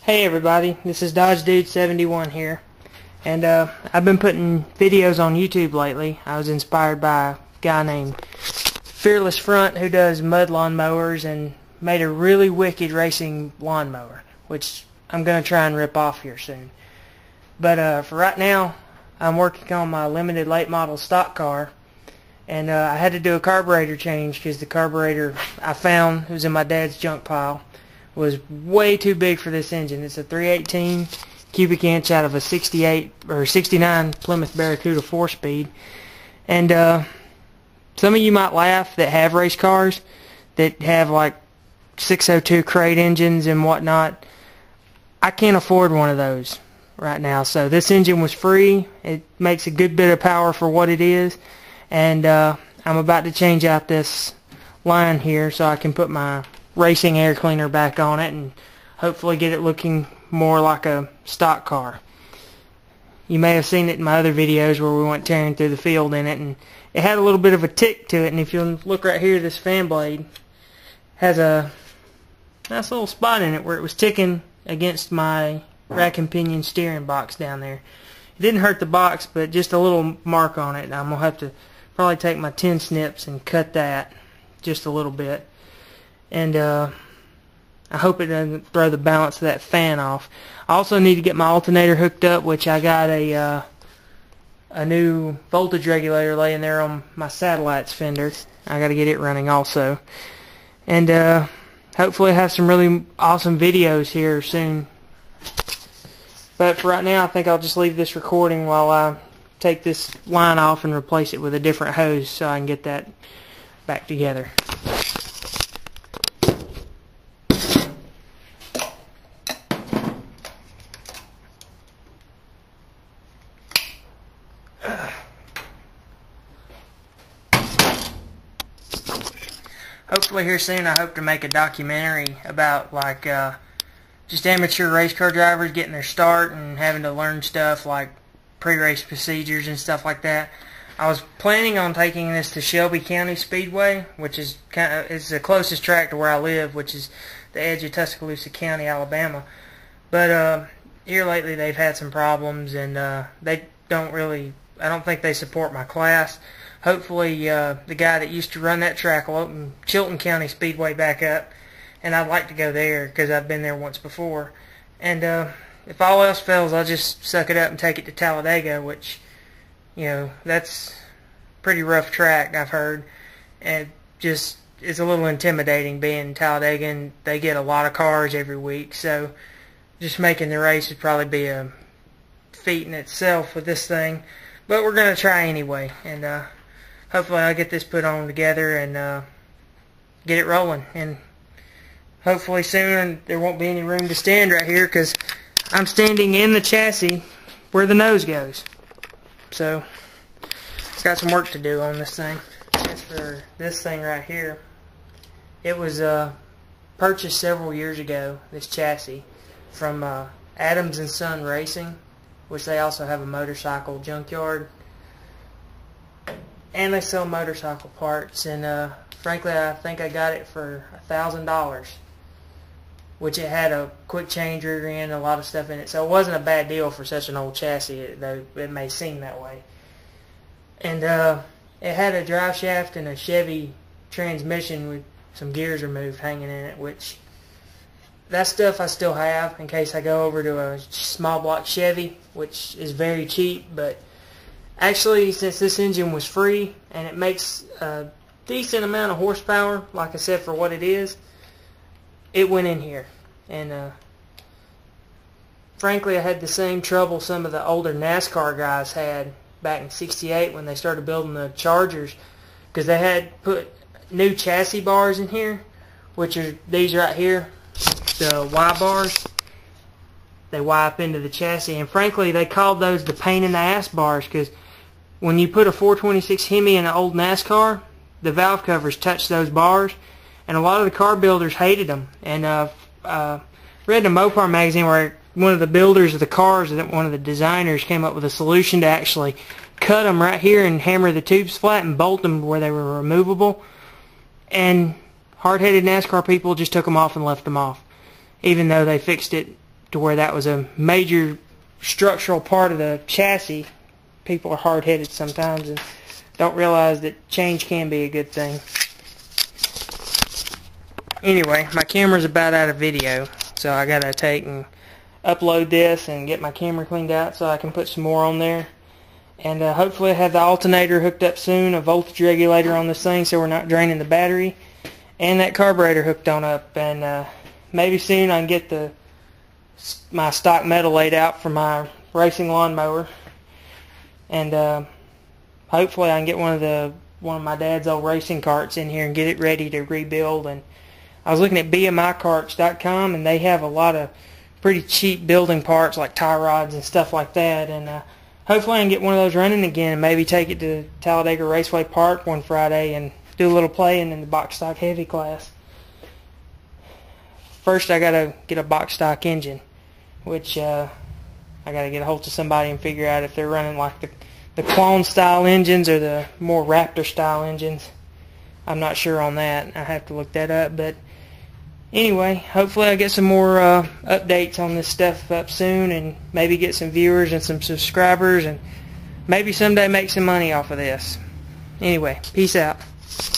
Hey everybody, this is Dodge Dude 71 here, and I've been putting videos on YouTube lately. I was inspired by a guy named Fearless Front who does mud lawn mowers and made a really wicked racing lawnmower, which I'm going to try and rip off here soon. But for right now, I'm working on my limited late model stock car, and I had to do a carburetor change because the carburetor I found, it was in my dad's junk pile, was way too big for this engine. It's a 318 cubic inch out of a 68 or 69 Plymouth Barracuda 4-speed. And some of you might laugh that have race cars that have like 602 crate engines and whatnot. I can't afford one of those right now. So this engine was free. It makes a good bit of power for what it is. And I'm about to change out this line here so I can put my racing air cleaner back on it and hopefully get it looking more like a stock car. You may have seen it in my other videos where we went tearing through the field in it, and it had a little bit of a tick to it. And if you look right here, this fan blade has a nice little spot in it where it was ticking against my rack and pinion steering box down there. It didn't hurt the box, but just a little mark on it. I'm going to have to probably take my tin snips and cut that just a little bit. And I hope it doesn't throw the balance of that fan off. I also need to get my alternator hooked up, which I got a new voltage regulator laying there on my satellites fender. I got to get it running also. And hopefully I have some really awesome videos here soon. But for right now, I think I'll just leave this recording while I take this line off and replace it with a different hose so I can get that back together. Hopefully here soon I hope to make a documentary about like just amateur race car drivers getting their start and having to learn stuff like pre-race procedures and stuff like that. I was planning on taking this to Shelby County Speedway, which is is the closest track to where I live, which is the edge of Tuscaloosa County, Alabama. But here lately they've had some problems, and they don't really, I don't think they support my class. Hopefully the guy that used to run that track will open Chilton County Speedway back up, and I'd like to go there because I've been there once before. And if all else fails, I'll just suck it up and take it to Talladega, which, you know, that's a pretty rough track, I've heard. And just, it's a little intimidating being in Talladega, and they get a lot of cars every week, so just making the race would probably be a feat in itself with this thing. But we're going to try anyway, and hopefully I'll get this put on together and get it rolling. And hopefully soon there won't be any room to stand right here because I'm standing in the chassis where the nose goes. So it's got some work to do on this thing. As for this thing right here, it was purchased several years ago, this chassis, from Adams and Son Racing, which they also have a motorcycle junkyard. And they sell motorcycle parts, and frankly I think I got it for $1,000, which it had a quick change rear end, a lot of stuff in it, so it wasn't a bad deal for such an old chassis, though it may seem that way. And it had a drive shaft and a Chevy transmission with some gears removed hanging in it, which that stuff I still have in case I go over to a small block Chevy, which is very cheap. But actually, since this engine was free and it makes a decent amount of horsepower, like I said, for what it is, it went in here. And frankly, I had the same trouble some of the older NASCAR guys had back in '68 when they started building the Chargers, because they had put new chassis bars in here, which are these right here, the Y bars. They Y up into the chassis, and frankly they called those the pain in the ass bars, because when you put a 426 Hemi in an old NASCAR, the valve covers touch those bars, and a lot of the car builders hated them. And read in a Mopar magazine where one of the builders of the cars, one of the designers, came up with a solution to actually cut them right here and hammer the tubes flat and bolt them where they were removable. And hard-headed NASCAR people just took them off and left them off, even though they fixed it to where that was a major structural part of the chassis. People are hard-headed sometimes and don't realize that change can be a good thing. Anyway, my camera's about out of video, so I gotta take and upload this and get my camera cleaned out so I can put some more on there. And hopefully I have the alternator hooked up soon, a voltage regulator on this thing so we're not draining the battery, and that carburetor hooked on up. And maybe soon I can get my stock metal laid out for my racing lawnmower. And hopefully I can get one of my dad's old racing carts in here and get it ready to rebuild. And I was looking at bmicarts.com, and they have a lot of pretty cheap building parts like tie rods and stuff like that. And hopefully I can get one of those running again and maybe take it to Talladega Raceway Park one Friday and do a little playing in the box stock heavy class. First I gotta get a box stock engine, which I gotta get a hold of somebody and figure out if they're running like the clone style engines or the more Raptor style engines. I'm not sure on that. I have to look that up. But anyway, hopefully I get some more updates on this stuff up soon, and maybe get some viewers and some subscribers, and maybe someday make some money off of this. Anyway, peace out.